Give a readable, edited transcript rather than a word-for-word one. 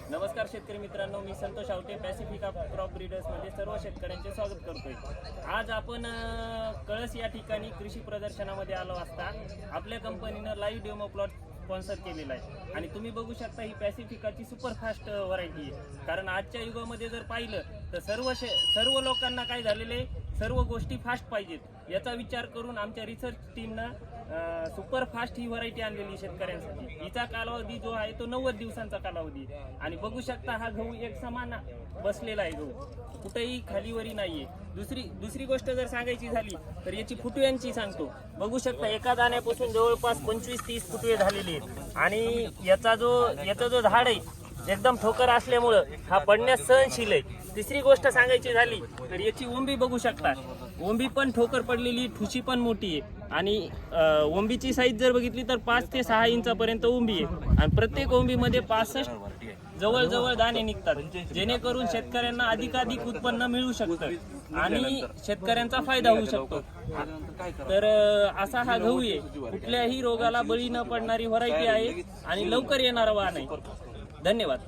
नमस्कार शेतकरी मित्रांनो, मी संतोष आवटे पॅसिफिका क्रॉप ब्रीडर्समध्ये सर्व शेतकऱ्यांचे स्वागत करतोय। आज आपण कळस या ठिकाणी कृषी प्रदर्शनामध्ये आलो असता आपल्या कंपनीनं लाईव्ह डेमो प्लॉट स्पॉन्सर केलेला आहे आणि तुम्ही बघू शकता ही पॅसिफिकाची सुपरफास्ट व्हरायटी आहे। कारण आजच्या युगामध्ये जर पाहिलं तर सर्व लोकांना काय झालेले, सर्व गोष्टी फास्ट पाहिजेत याचा विचार करून आमच्या रिसर्च टीमनं सुपरफास्ट ही व्हरायटी आणलेली शेतकऱ्यांसाठी। हिचा कालावधी जो आहे तो 90 दिवसांचा कालावधी आणि बघू शकता हा गहू एक समान बसलेला आहे, गहू कुठेही खालीवरी नाहीये। दुसरी गोष्ट जर सांगायची झाली तर याची फुटव्यांची सांगतो। बघू शकता एका दाण्यापासून जवळपास 25-30 फुटवे झालेले आहेत आणि याचा जो झाड आहे एकदम ठोकर असल्यामुळं हा पडण्यास सहनशील आहे। तिसरी गोष्ट सांगायची झाली तर याची ओंबी बघू शकता, ओंबी पण ठोकर पडलेली, ठुशी पण मोठी आहे आणि ओंबीची साईज जर बघितली तर 5 ते 6 इंचापर्यंत ओंबी आहे आणि प्रत्येक ओंबीमध्ये 65 जवळ दाणे निघतात, जेणेकरून शेतकऱ्यांना अधिकाधिक उत्पन्न मिळू शकतं आणि शेतकऱ्यांचा फायदा होऊ शकतो। तर असा हा गहू आहे, कुठल्याही रोगाला बळी न पडणारी व्हरायटी आहे आणि लवकर येणारा वाण आहे। धन्यवाद।